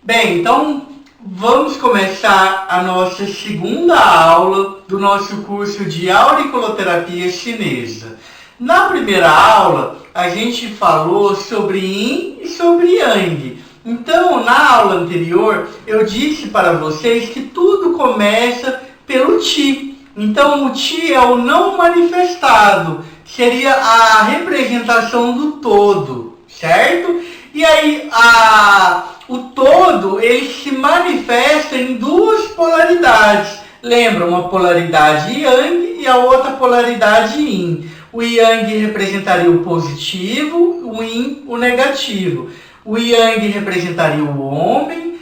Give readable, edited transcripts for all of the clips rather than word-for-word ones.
Bem, então vamos começar a nossa segunda aula do nosso curso de auriculoterapia chinesa. Na primeira aula, a gente falou sobre Yin e sobre Yang. Então, na aula anterior, eu disse para vocês que tudo começa pelo Qi. Então, o Qi é o não manifestado, seria a representação do todo, certo? E aí, o todo, ele se manifesta em duas polaridades. Lembra, uma polaridade Yang e a outra polaridade Yin. O Yang representaria o positivo, o Yin o negativo. O Yang representaria o homem,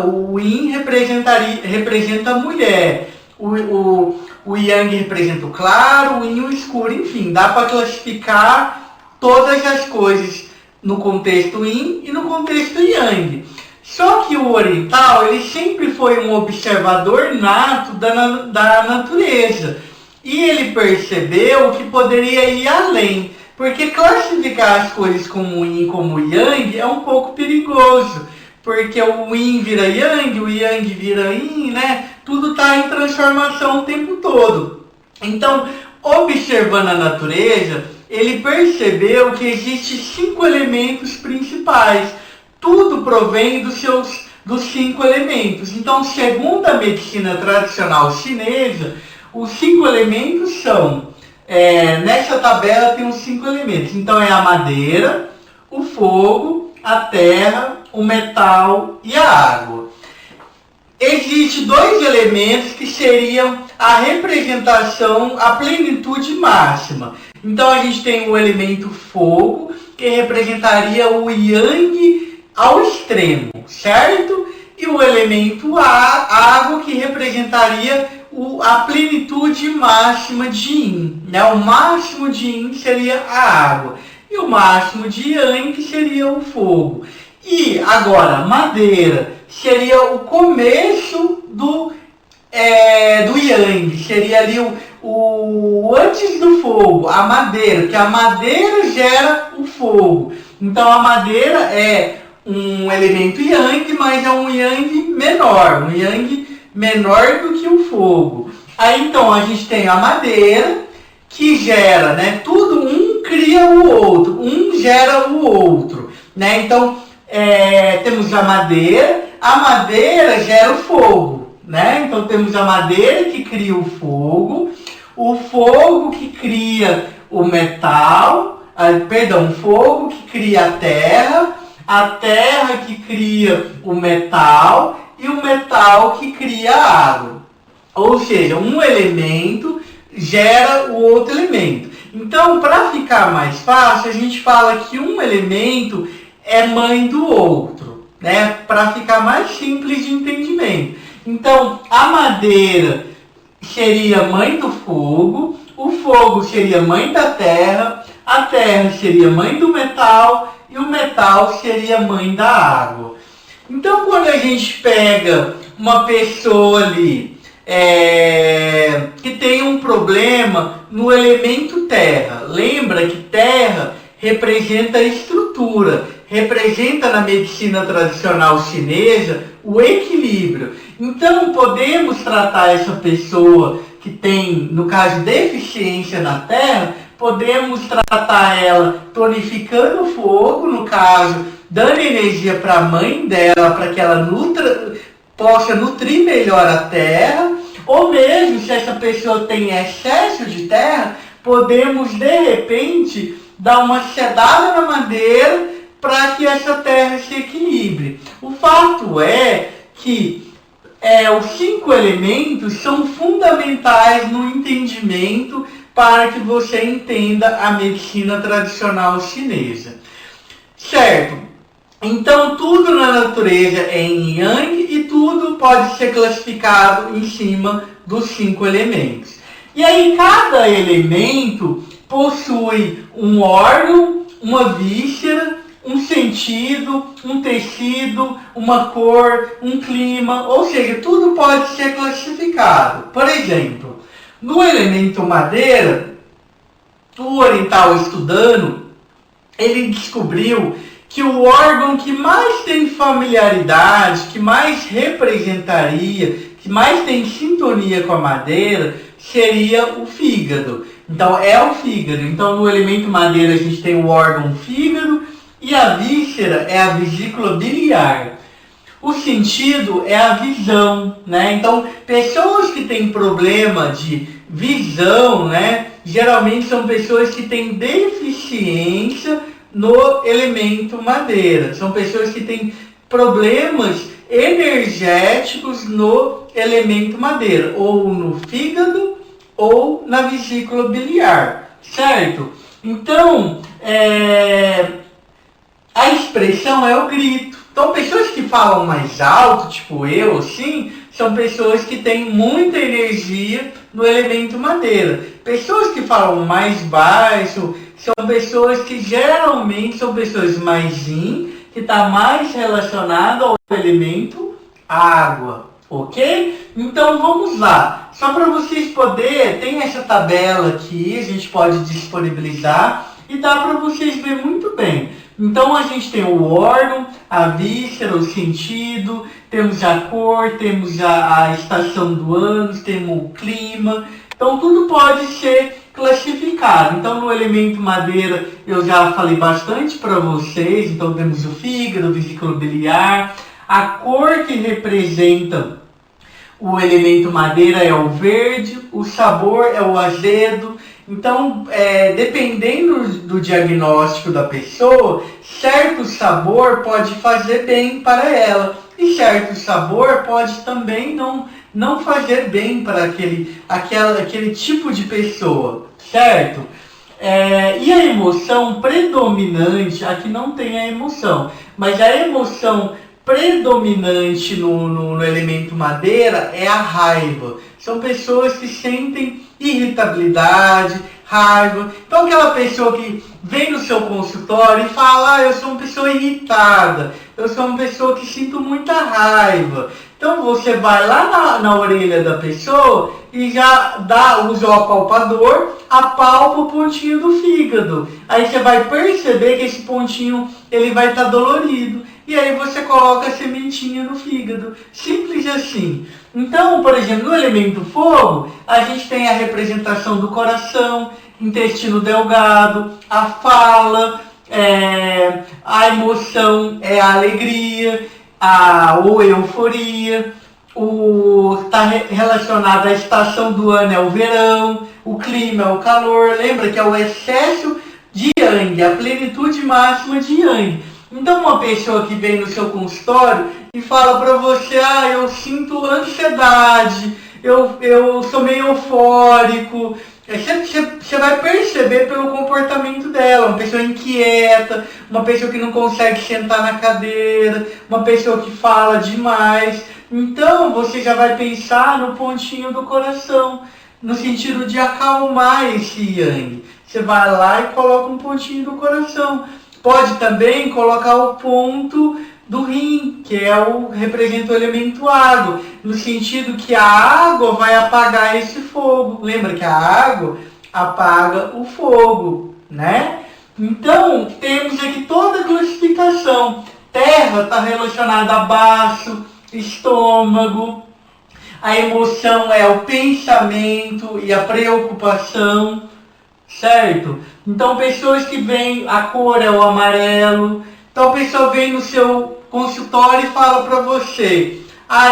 o Yin representa a mulher. O Yang representa o claro, o Yin o escuro. Enfim, dá para classificar todas as coisas no contexto Yin e no contexto Yang. Só que o oriental, ele sempre foi um observador nato da natureza. E ele percebeu que poderia ir além. Porque classificar as coisas como Yin como Yang é um pouco perigoso. Porque o Yin vira Yang, o Yang vira Yin, né? Tudo está em transformação o tempo todo. Então, observando a natureza, ele percebeu que existem 5 elementos principais. Tudo provém dos 5 elementos. Então, segundo a medicina tradicional chinesa, os 5 elementos são, nessa tabela tem os 5 elementos. Então, é a madeira, o fogo, a terra, o metal e a água. Existem 2 elementos que seriam a representação, a plenitude máxima. Então, a gente tem o elemento fogo, que representaria o Yang ao extremo, certo? E o elemento água, que representaria a plenitude máxima de Yin. Né? O máximo de Yin seria a água. E o máximo de Yang, que seria o fogo. E agora, madeira seria o começo do Yang. Seria ali o antes do fogo, a madeira. Que a madeira gera o fogo. Então, a madeira é um elemento Yang, mas é um Yang menor. Um Yang menor do que o fogo. Aí então a gente tem a madeira que gera, né? Tudo um cria o outro, um gera o outro, né? Então temos a madeira gera o fogo, né? Então temos a madeira que cria o fogo que cria o metal, o fogo que cria a terra que cria o metal e o metal que cria a água. Ou seja, um elemento gera o outro elemento. Então, para ficar mais fácil, a gente fala que um elemento é mãe do outro, né? Para ficar mais simples de entendimento. Então, a madeira seria mãe do fogo, o fogo seria mãe da terra, a terra seria mãe do metal e o metal seria mãe da água. Então, quando a gente pega uma pessoa ali que tem um problema no elemento terra, lembra que terra representa a estrutura, representa na medicina tradicional chinesa o equilíbrio. Então, podemos tratar essa pessoa que tem, no caso, deficiência na terra, podemos tratar ela tonificando o fogo, no caso, dando energia para a mãe dela, para que ela possa nutrir melhor a terra, ou mesmo se essa pessoa tem excesso de terra, podemos de repente dar uma sedada na madeira para que essa terra se equilibre. O fato é que os 5 elementos são fundamentais no entendimento para que você entenda a medicina tradicional chinesa. Certo? Então, tudo na natureza é em Yang e tudo pode ser classificado em cima dos 5 elementos. E aí, cada elemento possui um órgão, uma víscera, um sentido, um tecido, uma cor, um clima, ou seja, tudo pode ser classificado. Por exemplo, no elemento madeira, o oriental estudando, ele descobriu que o órgão que mais tem familiaridade, que mais representaria, que mais tem sintonia com a madeira, seria o fígado. Então é o fígado. Então no elemento madeira a gente tem o órgão fígado e a víscera é a vesícula biliar. O sentido é a visão, né? Então pessoas que têm problema de visão, né, geralmente são pessoas que têm deficiência no elemento madeira. São pessoas que têm problemas energéticos no elemento madeira, ou no fígado ou na vesícula biliar, certo? Então, a expressão é o grito. Então, pessoas que falam mais alto, tipo eu, assim, são pessoas que têm muita energia no elemento madeira. Pessoas que falam mais baixo são pessoas que geralmente são pessoas mais yin, que está mais relacionado ao elemento água, ok? Então vamos lá. Só para vocês poderem, tem essa tabela aqui, a gente pode disponibilizar e dá para vocês verem muito bem. Então a gente tem o órgão, a víscera, o sentido, temos a cor, temos a estação do ano, temos o clima. Então tudo pode ser classificado. Então no elemento madeira eu já falei bastante para vocês. Então temos o fígado, vesícula biliar. A cor que representa o elemento madeira é o verde, o sabor é o azedo. Então, dependendo do diagnóstico da pessoa, certo sabor pode fazer bem para ela e certo sabor pode também não fazer bem para aquele tipo de pessoa, certo? E a emoção predominante, aqui não tem a emoção, mas a emoção predominante no elemento madeira é a raiva. São pessoas que sentem irritabilidade, raiva. Então aquela pessoa que vem no seu consultório e fala, eu sou uma pessoa irritada, eu sou uma pessoa que sinto muita raiva. Então você vai lá na orelha da pessoa e já usa o apalpador, apalpa o pontinho do fígado. Aí você vai perceber que esse pontinho ele vai estar dolorido. E aí você coloca a sementinha no fígado. Simples assim. Então, por exemplo, no elemento fogo, a gente tem a representação do coração, intestino delgado, a fala, a emoção é a alegria, ou euforia, está relacionado à estação do ano é o verão, o clima é o calor. Lembra que é o excesso de yang, a plenitude máxima de yang. Então uma pessoa que vem no seu consultório e fala para você, eu sinto ansiedade, eu sou meio eufórico, você vai perceber pelo comportamento dela, uma pessoa inquieta, uma pessoa que não consegue sentar na cadeira, uma pessoa que fala demais. Então você já vai pensar no pontinho do coração, no sentido de acalmar esse yang. Você vai lá e coloca um pontinho do coração. Pode também colocar o ponto do rim, que representa o elemento água, no sentido que a água vai apagar esse fogo. Lembra que a água apaga o fogo, né? Então, temos aqui toda a classificação. Terra está relacionada a baço, estômago. A emoção é o pensamento e a preocupação, certo? Então, pessoas que vêm, a cor é o amarelo. Então, a pessoa vem no seu consultório e fala para você,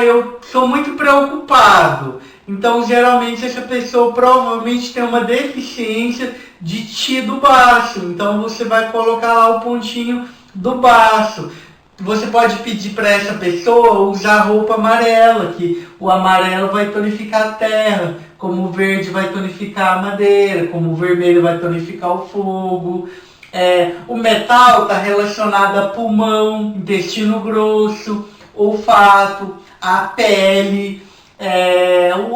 eu sou muito preocupado. Então, geralmente, essa pessoa provavelmente tem uma deficiência de Ti do baço. Então, você vai colocar lá o pontinho do baço. Você pode pedir para essa pessoa usar roupa amarela, que o amarelo vai tonificar a terra, como o verde vai tonificar a madeira, como o vermelho vai tonificar o fogo. O metal está relacionado a pulmão, intestino grosso, olfato, a pele.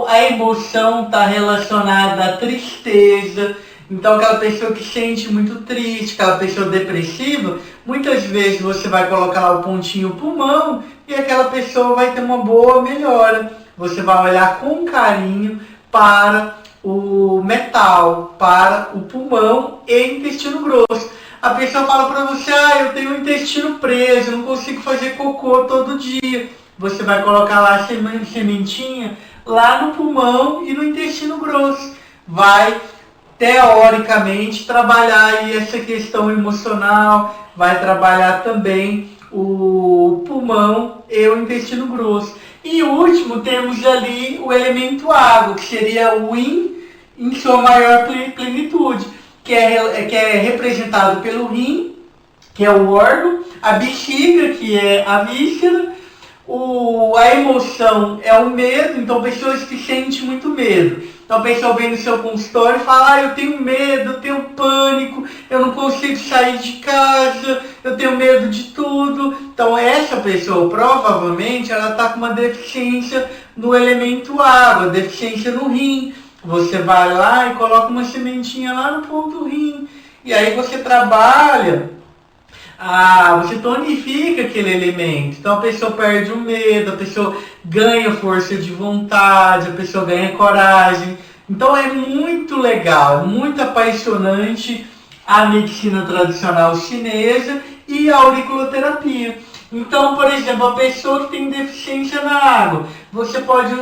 A emoção está relacionada à tristeza. Então, aquela pessoa que sente muito triste, aquela pessoa depressiva, muitas vezes você vai colocar lá o pontinho pulmão e aquela pessoa vai ter uma boa melhora. Você vai olhar com carinho para o metal, para o pulmão e intestino grosso. A pessoa fala para você, eu tenho o intestino preso, eu não consigo fazer cocô todo dia. Você vai colocar lá a sementinha lá no pulmão e no intestino grosso. Vai, teoricamente, trabalhar aí essa questão emocional, vai trabalhar também o pulmão e o intestino grosso. E último, temos ali o elemento água, que seria o yin em sua maior plenitude, que é representado pelo rim, que é o órgão, a bexiga, que é a víscera, a emoção é o medo, então pessoas que sentem muito medo. Então a pessoa vem no seu consultório e fala, eu tenho medo, eu tenho pânico, eu não consigo sair de casa, eu tenho medo de tudo. Então essa pessoa provavelmente ela está com uma deficiência no elemento água, deficiência no rim. Você vai lá e coloca uma sementinha lá no ponto do rim. E aí você trabalha, você tonifica aquele elemento. Então a pessoa perde o medo, a pessoa ganha força de vontade, a pessoa ganha coragem. Então é muito legal, muito apaixonante a medicina tradicional chinesa e a auriculoterapia. Então, por exemplo, a pessoa que tem deficiência na água, você pode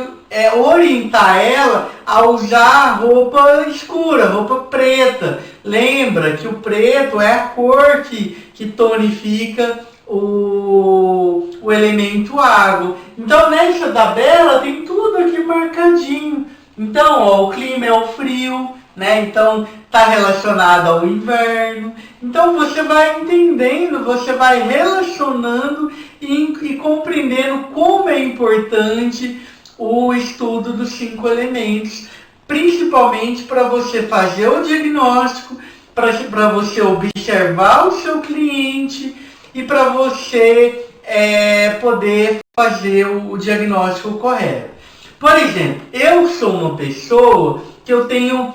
orientar ela a usar roupa escura, roupa preta. Lembra que o preto é a cor que tonifica o elemento água. Então, nessa tabela tem tudo aqui marcadinho. Então, o clima é o frio, né? Então, está relacionado ao inverno. Então, você vai entendendo, você vai relacionando e compreendendo como é importante o estudo dos 5 elementos, principalmente para você fazer o diagnóstico, para você observar o seu cliente e para você poder fazer o diagnóstico correto. Por exemplo, eu sou uma pessoa que eu tenho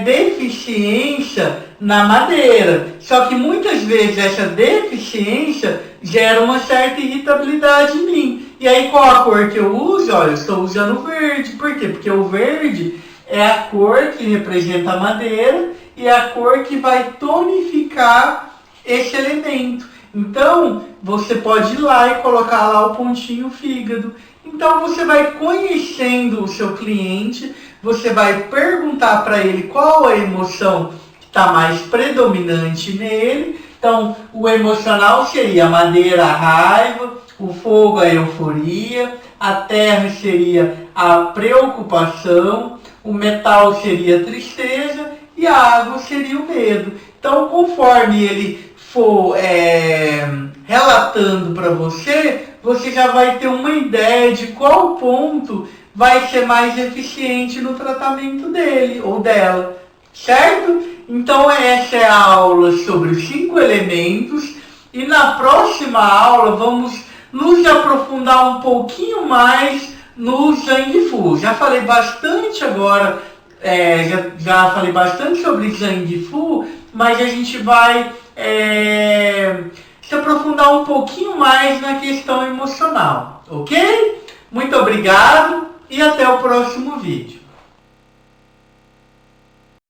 deficiência na madeira, só que muitas vezes essa deficiência gera uma certa irritabilidade em mim. E aí qual a cor que eu uso? Olha, eu estou usando verde. Por quê? Porque o verde é a cor que representa a madeira e é a cor que vai tonificar esse elemento. Então, você pode ir lá e colocar lá o pontinho fígado. Então, você vai conhecendo o seu cliente, você vai perguntar para ele qual a emoção que está mais predominante nele. Então, o emocional seria a madeira, a raiva, o fogo, a euforia, a terra seria a preocupação, o metal seria a tristeza e a água seria o medo. Então, conforme ele for relatando para você, você já vai ter uma ideia de qual ponto vai ser mais eficiente no tratamento dele ou dela, certo? Então essa é a aula sobre os 5 elementos e na próxima aula vamos nos aprofundar um pouquinho mais no Zhang Fu. Já falei bastante agora, já falei bastante sobre Zhang Fu, mas a gente vai se aprofundar um pouquinho mais na questão emocional, ok? Muito obrigado e até o próximo vídeo.